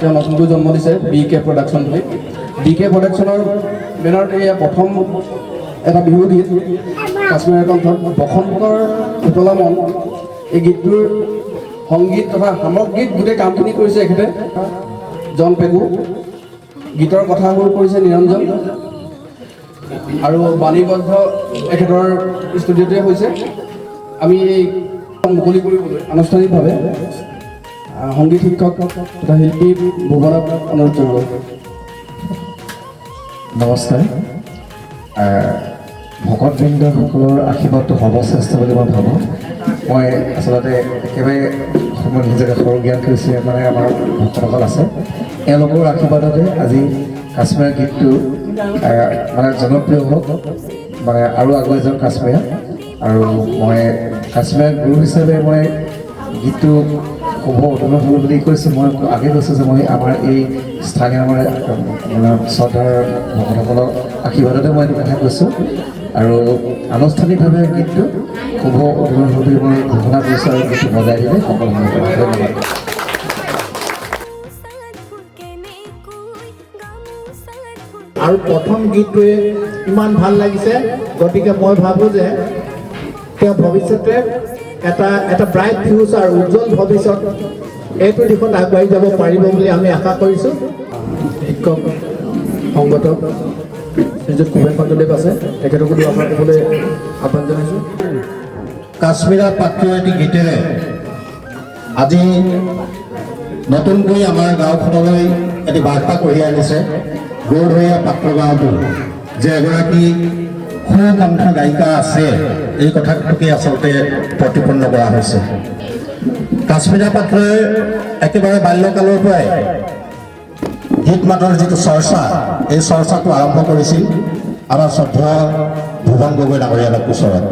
তেওঁ নতুনকৈ জন্ম দিছে BK প্ৰডাকশ্যন বুলি। BK প্ৰডাকশ্যনৰ বেনাৰত এয়া প্ৰথম এটা বিহু গীত কাশ্মীৰৰ কণ্ঠত বসন্তৰ উতলা মন। এই গীতটোৰ সংগীত তথা সামগ্ৰিক গোটেই কামখিনি কৰিছে এখেতে জন পেগু। গীতৰ কথাবোৰ কৰিছে নিৰঞ্জন আৰু বাণীবদ্ধ এখেতৰ ষ্টুডিঅ'টোৱে হৈছে। আমি এই মুকলি কৰিবলৈ আনুষ্ঠানিকভাৱে সংগীত শিক্ষক তথা শিল্পী ভুৱনক অনুৰোধ জনালোঁ। নমস্কাৰ। ভকতবৃন্দসকলৰ আশীৰ্বাদটো সৰ্বশ্ৰেষ্ঠ বুলি মই ভাবোঁ। মই আচলতে একেবাৰে মই নিজকে সৰু জ্ঞান কৰিছোঁ মানে আমাৰ ভক্তসকল আছে, এওঁলোকৰ আশীৰ্বাদতে আজি কাশ্মীৰৰ গীতটো মানে জনপ্ৰিয় হওক, মানে আৰু আগুৱাই যাওক কাশ্মীৰ। আৰু মই কাশ্মীৰৰ গুৰু হিচাপে মই গীতটো ক'ব অনুৰোধ হ'ব বুলি কৈছোঁ। মই আগে কৈছোঁ যে মই আমাৰ এই স্থানীয় আমাৰ মানে শ্ৰদ্ধাৰ ভকতসকলৰ আশীৰ্বাদতে মই এইটো কথা কৈছোঁ। আৰু আনুষ্ঠানিকভাৱে গীতটো শুভ অনুৰোধ বুলি মই ঘোষণা কৰিছোঁ আৰু গীতটো বজাই দিলে সকলো ধন্যবাদ। আৰু প্ৰথম গীতটোৱে ইমান ভাল লাগিছে, গতিকে মই ভাবোঁ যে তেওঁ ভৱিষ্যতে এটা ব্ৰাইট ফিউচাৰ, উজ্জ্বল ভৱিষ্যত এইটো দিশত আগবাঢ়ি যাব পাৰিব বুলি আমি আশা কৰিছোঁ। শিক্ষক সংগত শ্ৰীযুত কুবেৰ পাণ্ডদেৱ আছে, তেখেতকো দুআষাৰ ক'বলৈ আহ্বান জনাইছোঁ। কাশ্মীৰা পাত্ৰ এটি গীতেৰে আজি নতুনকৈ আমাৰ গাঁওখনলৈ এটি বাৰ্তা কঢ়িয়াই আনিছে গৌৰধৰীয়া পাত্ৰ গাঁৱতো যে এগৰাকী সুকণ্ঠ গায়িকা আছে, এই কথাটোকে আচলতে প্ৰতিপন্ন কৰা হৈছে। কাশ্মীৰা পাত্ৰই একেবাৰে বাল্যকালৰ পৰাই গীত মাতৰ যিটো চৰ্চা, এই চৰ্চাটো আৰম্ভ কৰিছিল আমাৰ শ্ৰদ্ধা ভুৱন গগৈ ডাঙৰীয়াৰ ওচৰত।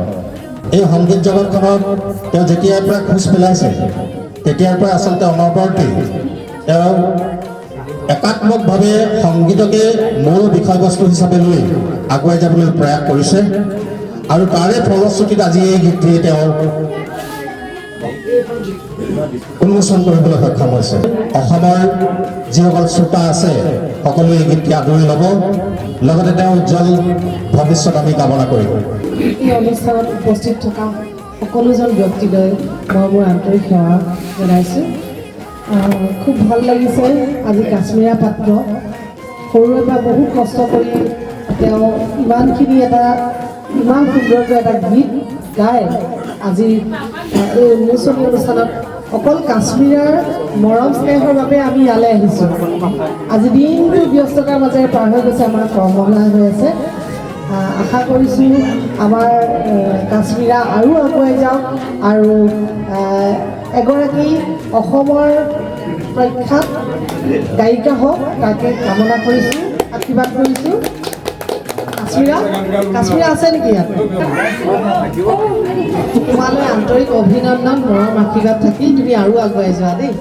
এই সংগীত জগতখনত তেওঁ যেতিয়াৰ পৰা খোজ পেলাইছে তেতিয়াৰ পৰা আচলতে অনবৰতে তেওঁ একাত্মকভাৱে সংগীতকে মূল বিষয়বস্তু হিচাপে লৈ আগুৱাই যাবলৈ প্ৰয়াস কৰিছে। আৰু তাৰে ফলশ্ৰুতিত আজি এই গীতটি তেওঁ উন্মোচন কৰিবলৈ সক্ষম হৈছে। অসমৰ যিসকল শ্ৰোতা আছে সকলোৱে এই গীতটি আদৰি ল'ব, লগতে তেওঁ উজ্জ্বল ভৱিষ্যত আমি কামনা কৰিম। এই অনুষ্ঠানত উপস্থিত থকা সকলোজন ব্যক্তিলৈ মই মোৰ আন্তৰিক সেৱা জনাইছোঁ। খুব ভাল লাগিছে আজি কাশ্মীৰা পাত্ৰ সৰুৰে পৰা বহুত কষ্ট কৰি তেওঁ ইমানখিনি ইমান সুন্দৰকৈ এটা গীত গাই আজি এই উন্মোচনী অনুষ্ঠানত অকল কাশ্মীৰৰ মৰম স্নেহৰ বাবে আমি ইয়ালৈ আহিছোঁ। আজি দিনটো ব্যস্ততাৰ মাজেৰে পাৰ হৈ গৈছে, আমাৰ কৰ্মশালা হৈ আছে। আশা কৰিছোঁ আমাৰ কাশ্মীৰা আৰু আগুৱাই যাওক আৰু এগৰাকী অসমৰ প্ৰখ্যাত গায়িকা হওক তাকে কামনা কৰিছোঁ, আশীৰ্বাদ কৰিছোঁ। কাশ্মীৰা আছে নেকি ইয়াত? তোমালৈ আন্তৰিক অভিনন্দন, মৰম আশীৰ্বাদ থাকি তুমি আৰু আগুৱাই যোৱা দেই।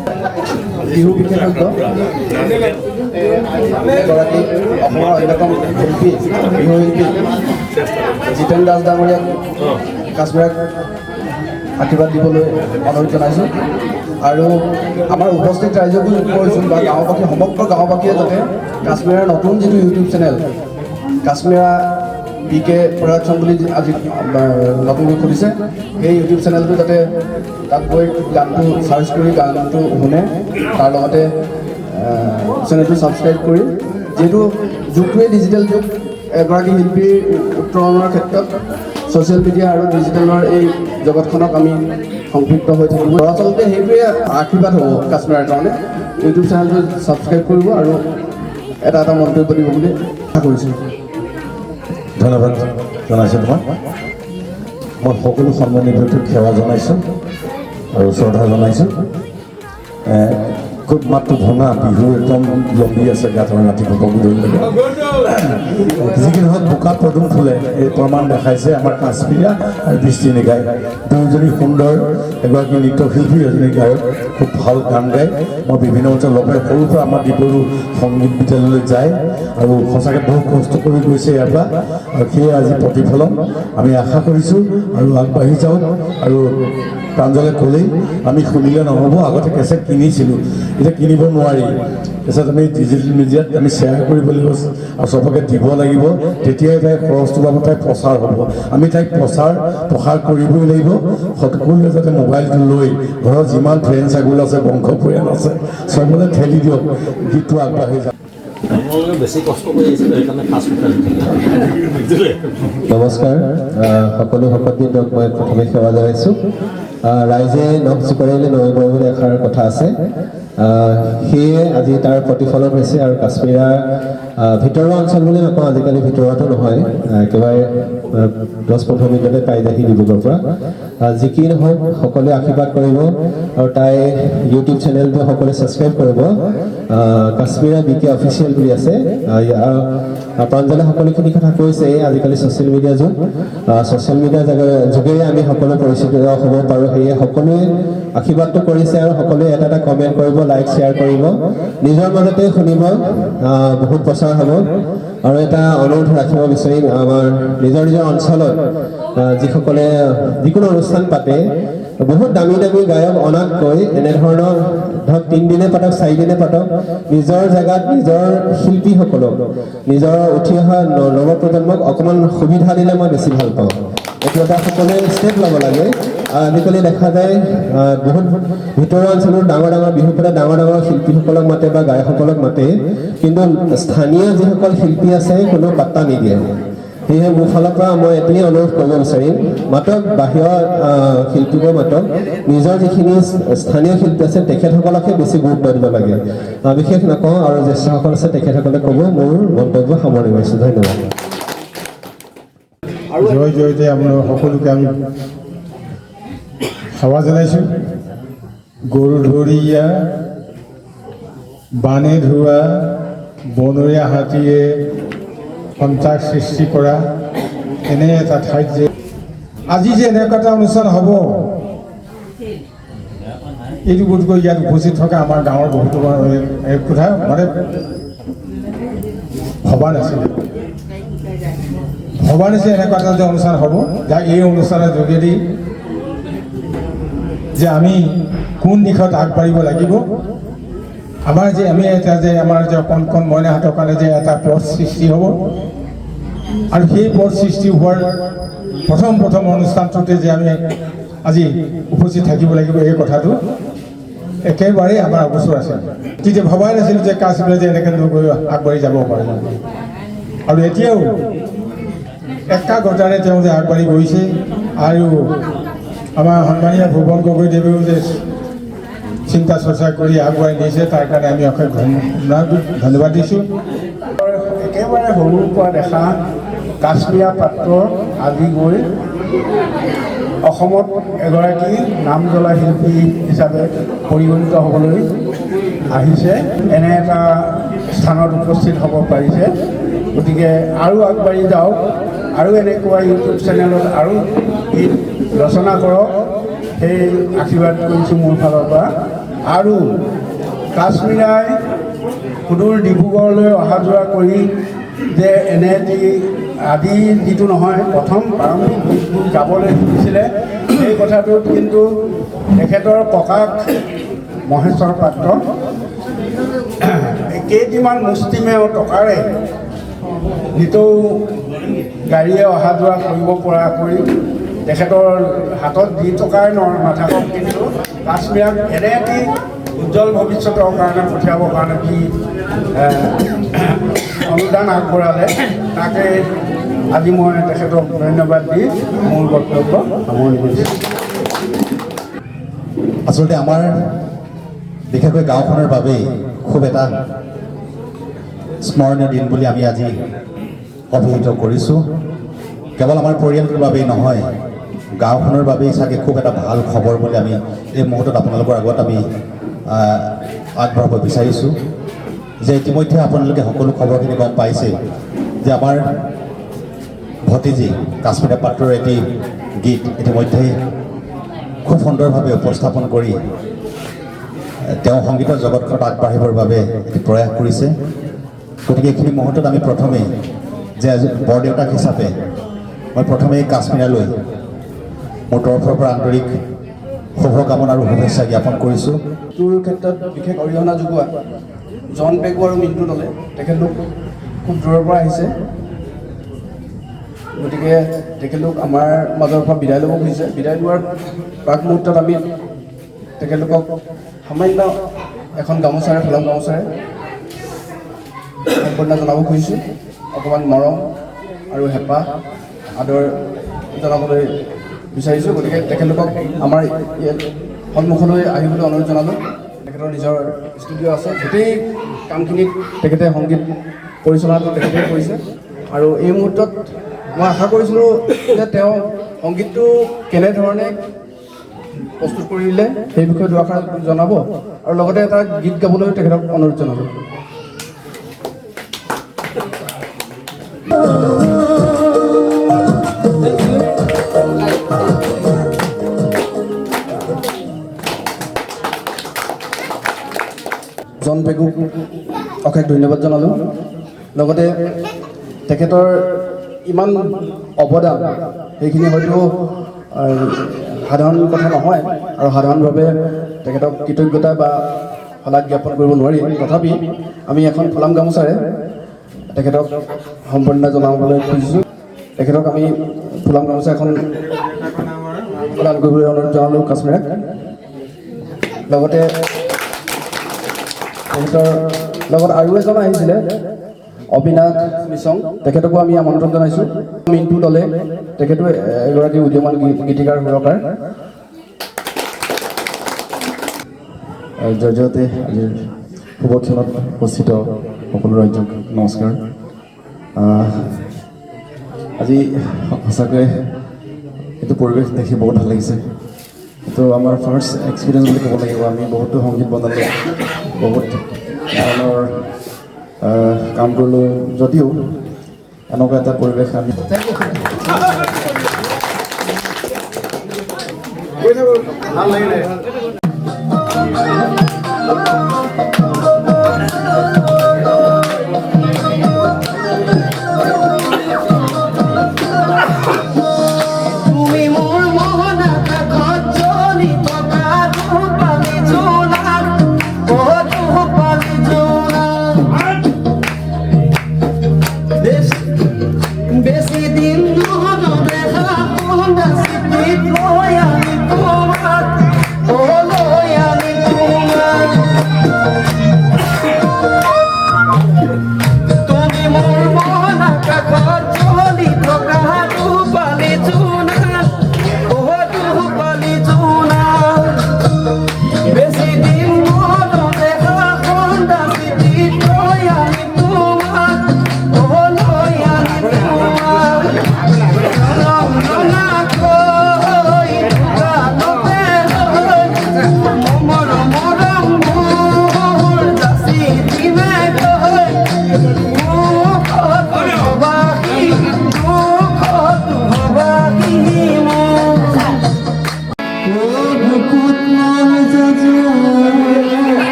বিহু বিশেষজ্ঞ এগৰাকী অসমৰ অন্যতম শিল্পী, বিহু শিল্পী জিতেন দাস ডাঙৰীয়াক কাশ্মীৰাক আশীৰ্বাদ দিবলৈ অনুৰোধ জনাইছোঁ। আৰু আমাৰ উপস্থিত ৰাইজকো কৰিছোঁ বা গাঁওবাসী সমগ্ৰ গাঁওবাসীয়ে যাতে কাশ্মীৰৰ নতুন যিটো YouTube channel Kashmira BK production বুলি আজি নতুনকৈ খুলিছে, সেই ইউটিউব চেনেলটো যাতে তাত গৈ গানটো চাৰ্চ কৰি গানটো শুনে, তাৰ লগতে চেনেলটো ছাবস্ক্ৰাইব কৰি, যিহেতু যুগটোৱেই ডিজিটেল যুগ, এগৰাকী শিল্পীৰ উত্তৰণৰ ক্ষেত্ৰত ছ'চিয়েল মিডিয়া আৰু ডিজিটেলৰ এই জগতখনক আমি সংপৃক্ত হৈ থাকিব। আচলতে সেইটোৱে আশীৰ্বাদ হ'ব কাশ্মীৰৰ কাৰণে। ইউটিউব চেনেলটো ছাবস্ক্ৰাইব কৰিব আৰু এটা মন্তব্য দিব বুলি আশা কৰিছোঁ। ধন্যবাদ জনাইছোঁ তোমাক। মই সকলো সন্মানীয় ব্যক্তিক সেৱা জনাইছোঁ আৰু শ্ৰদ্ধা জনাইছোঁ। খুব মাত্ৰ ভঙা বিহু একদম লম্বি আছে গাঁতৰ ৰাতিপুৱা গধূলিলৈকে। যিকি নহওক বোকা পদুম ফুলে এই প্ৰমাণ দেখাইছে আমাৰ কাশ্মীৰা আৰু বৃষ্টি নিগাই দুয়োজনী সুন্দৰ এগৰাকী নৃত্যশিল্পী, এজনী গায়ক, খুব ভাল গান গায়। মই বিভিন্ন অঞ্চল লগে সৰুৰ পৰা আমাৰ দীপৰু সংগীত বিদ্যালয়লৈ যায় আৰু সঁচাকৈ বহু কষ্ট কৰি গৈছে ইয়াৰ পৰা, আৰু সেয়ে আজি প্ৰতিফলন আমি আশা কৰিছোঁ আৰু আগবাঢ়ি যাওক। আৰু প্ৰাঞ্জলে ক'লেই আমি শুনিলে নহ'ব, আগতে কেছেট কিনিছিলোঁ, এতিয়া কিনিব নোৱাৰি। তাৰপিছত আমি ডিজিটেল মিডিয়াত আমি শ্বেয়াৰ কৰিব লাগিব আৰু চবকে দিব লাগিব, তেতিয়াই তাইৰ খৰচটো পাব, তাইৰ প্ৰচাৰ হ'ব। আমি তাইক প্ৰসাৰ কৰিবই লাগিব। সকলোৱে যাতে মোবাইলটো লৈ ঘৰত যিমান ফ্ৰেণ্ড ছাগল আছে, বংশ পৰিয়াল আছে, চবতে ঠেলি দিয়ক, গীতটো আগবাঢ়ি যাওক। আপোনালোকে বেছি কষ্ট কৰি আহিছিলে, সেইকাৰণে ফাৰ্ষ্ট নমস্কাৰ, সকলো ভকতবৃন্দক মই প্ৰথমে সেৱা জনাইছোঁ। ৰাইজে নখ জোকাৰিলে নৈ বয় বুলি এষাৰ কথা আছে, সেয়ে আজি তাৰ প্ৰতিফলন হৈছে। আৰু কাশ্মীৰা ভিতৰুৱা অঞ্চল বুলি নকওঁ, আজিকালি ভিতৰুৱাটো নহয়, একেবাৰে 10-15 মিনিটতে পাই যায়হি ডিব্ৰুগড়ৰ পৰা। যি কি নহওক সকলোৱে আশীৰ্বাদ কৰিব আৰু তাই ইউটিউব চেনেলটো সকলোৱে ছাবস্ক্ৰাইব কৰিব। কাশ্মীৰা BK অফিচিয়েল বুলি আছে। প্ৰাঞ্জলে সকলোখিনি কথা কৈছে। আজিকালি ছ'চিয়েল মিডিয়া যুগ, ছ'চিয়েল মিডিয়াৰ যোগেৰে আমি সকলো পৰিচিত হ'ব পাৰোঁ। সেয়ে সকলোৱে আশীৰ্বাদটো কৰিছে আৰু সকলোৱে এটা এটা কমেণ্ট কৰিব, লাইক শ্বেয়াৰ কৰিব, নিজৰ মাজতে শুনিব, বহুত প্ৰচাৰ হ'ব। আৰু এটা অনুৰোধ ৰাখিব বিচাৰিম, আমাৰ নিজৰ অঞ্চলত যিসকলে যিকোনো অনুষ্ঠান পাতে, বহুত দামী দামী গায়ক অনাতকৈ এনেধৰণৰ ধৰক 3 দিনে পাতক, 4 দিনে পাতক, নিজৰ জেগাত নিজৰ শিল্পীসকলক, নিজৰ উঠি অহা নৱপ্ৰজন্মক অকণমান সুবিধা দিলে মই বেছি ভাল পাওঁ। এইটো এটা সকলোৱে ষ্টেপ ল'ব লাগে। আজিকালি দেখা যায় বহুত ভিতৰুৱা অঞ্চলৰ ডাঙৰ বিহু পাতে ডাঙৰ শিল্পীসকলক মাতে বা গায়কসকলক মাতে, কিন্তু স্থানীয় যিসকল শিল্পী আছে কোনো পাত্তা নিদিয়ে। সেয়েহে মোৰ ফালৰ পৰা মই এতিয়াই অনুৰোধ কৰিব বিচাৰিম, মাতক বাহিৰৰ শিল্পীবোৰ মাতক, নিজৰ যিখিনি স্থানীয় শিল্পী আছে তেখেতসকলকহে বেছি গুৰুত্ব দিব লাগে। বিশেষ নকওঁ, আৰু জ্যেষ্ঠসকল আছে তেখেতসকলে ক'ব। মোৰ মন্তব্য সামৰণি মাৰিছোঁ। ধন্যবাদ। জয় জয়তে আপোনালোক সকলোকে আমি সেৱা জনাইছোঁ। গৰু ধৰিয়া বানে ধোৱা বনৰীয়া হাতীয়ে সন্ত্ৰাস সৃষ্টি কৰা এনে এটা ঠাইত যে আজি যে এনেকুৱা এটা অনুষ্ঠান হ'ব, এইটো বোধকৈ ইয়াত উপস্থিত থকা আমাৰ গাঁৱৰ বহুতো কথা মানে ভবা নাছিলে এনেকুৱা এটা যে অনুষ্ঠান হ'ব, যাক এই অনুষ্ঠানৰ যোগেদি যে আমি কোন দিশত আগবাঢ়িব লাগিব, আমাৰ যে আমাৰ যে অকণ মইনাহঁতৰ কাৰণে যে এটা পথ সৃষ্টি হ'ব, আৰু সেই পথ সৃষ্টি হোৱাৰ প্ৰথম অনুষ্ঠানটোতে যে আমি আজি উপস্থিত থাকিব লাগিব, এই কথাটো একেবাৰে আমাৰ অগোচৰ আছে। তেতিয়া ভবাই নাছিলোঁ যে কাশ্মীৰে যে এনেকৈ আগবাঢ়ি যাব পাৰে। আৰু এতিয়াও একাগ্ৰতাৰে তেওঁ যে আগবাঢ়ি গৈছে, আৰু আমাৰ সন্মানীয় ভুৱন গগৈদেৱেও যে চিন্তা চৰ্চা কৰি আগুৱাই নিছে, তাৰ কাৰণে আমি অশেষ ধন্যবাদ দিছোঁ। একেবাৰে সৰুৰ পৰা দেখা কাশ্মীৰা পাত্ৰ আজি গৈ অসমত এগৰাকী নাম জ্বলা শিল্পী হিচাপে পৰিগণিত হ'বলৈ আহিছে, এনে এটা স্থানত উপস্থিত হ'ব পাৰিছে। গতিকে আৰু আগবাঢ়ি যাওক, আৰু এনেকুৱা ইউটিউব চেনেলত আৰু গীত ৰচনা কৰক, সেই আশীৰ্বাদ কৰিছোঁ মোৰ ফালৰ পৰা। আৰু কাশ্মীৰাই সুদূৰ ডিব্ৰুগড়লৈ অহা যোৱা কৰি যে এনে আদি যিটো নহয়, প্ৰথম প্ৰাৰম্ভিক গীতবোৰ গাবলৈ শিকিছিলে, সেই কথাটোত কিন্তু তেখেতৰ ককাক মহেশ্বৰ পাত্ৰ কেইটিমান মুষ্টিমেয় টকাৰে নিতৌ গাড়ীয়ে অহা যোৱা কৰিব পৰাকৈ তেখেতৰ হাতত যি টকাই নাথাকক, কিন্তু কাশ্মীৰক এনে এটি উজ্জ্বল ভৱিষ্যতৰ কাৰণে পঠিয়াবৰ কাৰণে যি অনুদান আগবঢ়ালে, তাকে আজি মই তেখেতক ধন্যবাদ দি মোৰ বক্তব্য সামৰণি মাৰিছোঁ। আচলতে আমাৰ বিশেষকৈ গাঁওখনৰ বাবেই খুব এটা স্মৰণীয় দিন বুলি আমি আজি অভিহিত কৰিছোঁ। কেৱল আমাৰ পৰিয়ালটোৰ বাবেই নহয়, গাঁওখনৰ বাবেই চাগে খুব এটা ভাল খবৰ বুলি আমি এই মুহূৰ্তত আপোনালোকৰ আগত আমি আগবঢ়াব বিচাৰিছোঁ। যে ইতিমধ্যে আপোনালোকে সকলো খবৰখিনি গম পাইছে যে আমাৰ ভতিজী কাশ্মীৰা পাত্ৰৰ এটি গীত ইতিমধ্যে খুব সুন্দৰভাৱে উপস্থাপন কৰি তেওঁ সংগীতৰ জগতখনত আগবাঢ়িবৰ বাবে এটি প্ৰয়াস কৰিছে। গতিকে এইখিনি মুহূৰ্তত আমি প্ৰথমেই যে বৰদেউতাক হিচাপে মই প্ৰথমেই কাশ্মীৰালৈ মোৰ তৰফৰ পৰা আন্তৰিক শুভকামনা আৰু শুভেচ্ছা জ্ঞাপন কৰিছোঁ। তোৰ ক্ষেত্ৰত বিশেষ অৰিহণা যোগোৱা জন পেগু আৰু মিণ্টু দলে তেখেতলোক খুব দূৰৰ পৰা আহিছে, গতিকে তেখেতলোক আমাৰ মাজৰ পৰা বিদায় ল'ব খুজিছে। বিদায় লোৱাৰ প্ৰাক মুহূৰ্তত আমি তেখেতলোকক সামান্য এখন গামোচাৰে ফুলাম গামোচাৰে সম্বৰ্ধনা জনাব খুজিছোঁ। অকণমান মৰম আৰু হেঁপাহ আদৰ জনাবলৈ বিচাৰিছোঁ। গতিকে তেখেতলোকক আমাৰ সন্মুখলৈ আহিবলৈ অনুৰোধ জনালোঁ। তেখেতৰ নিজৰ ষ্টুডিঅ' আছে, গোটেই কামখিনিত তেখেতে সংগীত পৰিচালনাটো তেখেতেই কৰিছে। আৰু এই মুহূৰ্তত মই আশা কৰিছিলোঁ যে তেওঁ সংগীতটো কেনেধৰণে প্ৰস্তুত কৰিলে সেই বিষয়ে দুআষাৰ জনাব আৰু লগতে এটা গীত গাবলৈও তেখেতক অনুৰোধ জনালোঁ। জন পেগুক অশেষ ধন্যবাদ জনালোঁ। লগতে তেখেতৰ ইমান অৱদান সেইখিনি হয়তো সাধাৰণ কথা নহয় আৰু সাধাৰণভাৱে তেখেতক কৃতজ্ঞতা বা শলাগ জ্ঞাপন কৰিব নোৱাৰি। তথাপি আমি এখন ফুলাম গামোচাৰে তেখেতক সম্বৰ্ধনা জনাবলৈ খুজিছোঁ। তেখেতক আমি ফুলাম গামোচা এখন প্ৰদান কৰিবলৈ অনুৰোধ জনালোঁ কাশ্মীৰাক। লগতে তেখেতৰ লগত আৰু এজন আহিছিলে অবিনাশ মিছং, তেখেতকো আমি আমন্ত্ৰণ জনাইছোঁ। মিণ্টু দলে তেখেতো এগৰাকী উদীয়মান গীতিকাৰ সুৰকাৰ। জৰিয়তে আজিৰ শুভক্ষণত উপস্থিত সকলো ৰাইজক নমস্কাৰ। আজি সঁচাকৈ এইটো পৰিৱেশ দেখি বহুত ভাল লাগিছে। এইটো আমাৰ ফাৰ্ষ্ট এক্সপিৰিয়েঞ্চ বুলি ক'ব লাগিব। আমি বহুতো সংগীত বনালোঁ, বহুত ধৰণৰ কাম কৰিলোঁ, যদিও এনেকুৱা এটা পৰিৱেশ আমি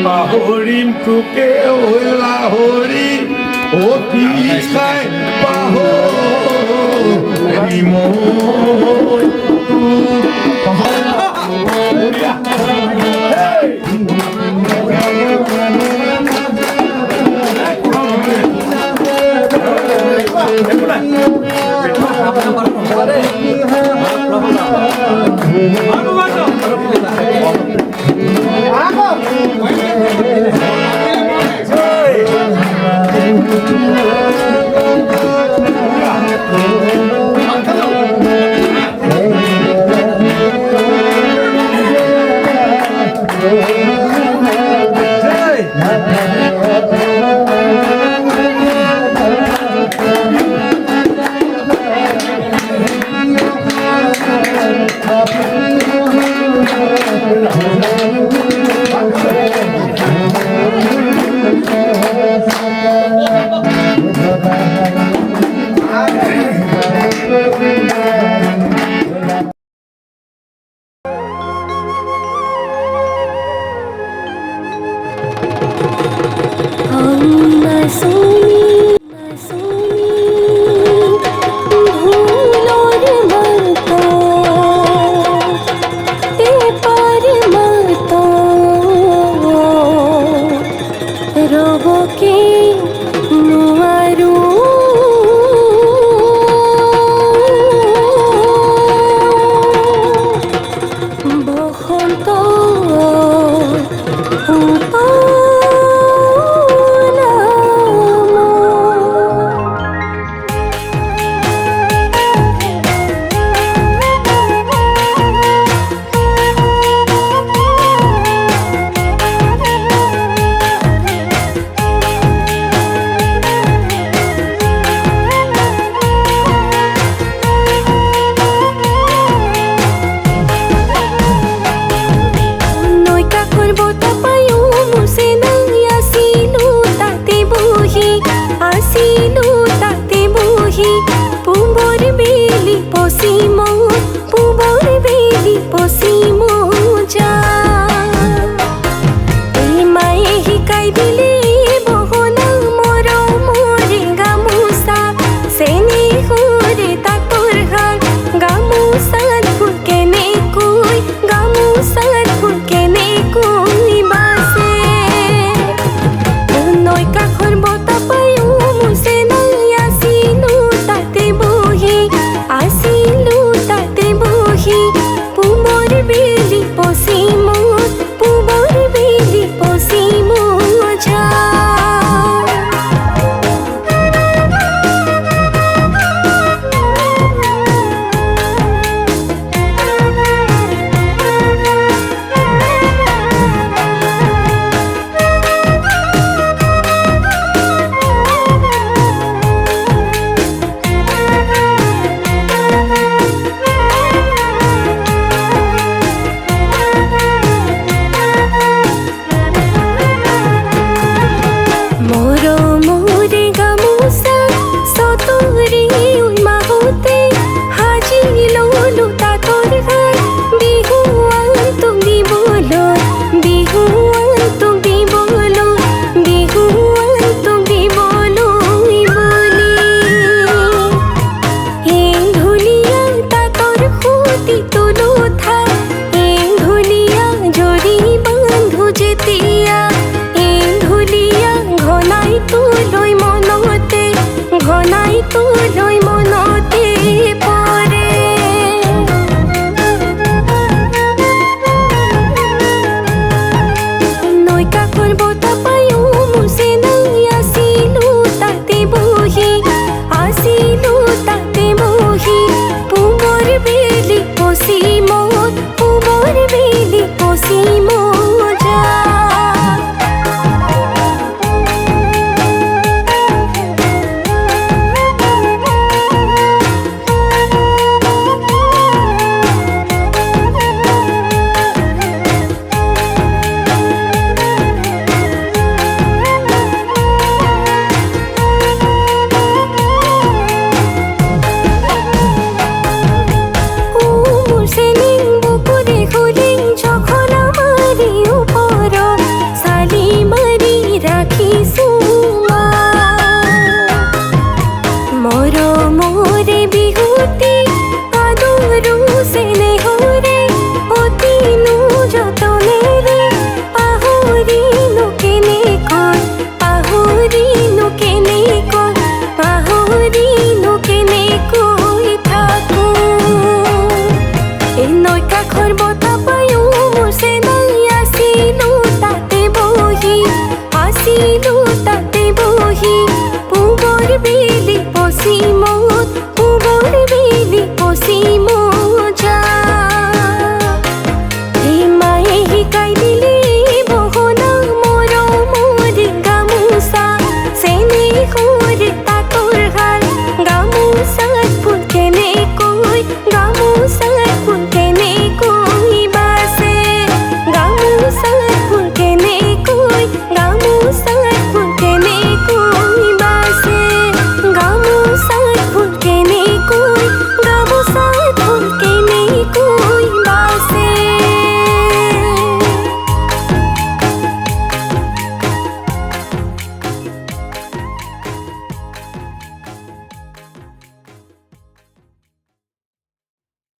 পাহৰিম তোকে লাহৰি অতি খাই পাহৰিম Happy পৰ্বত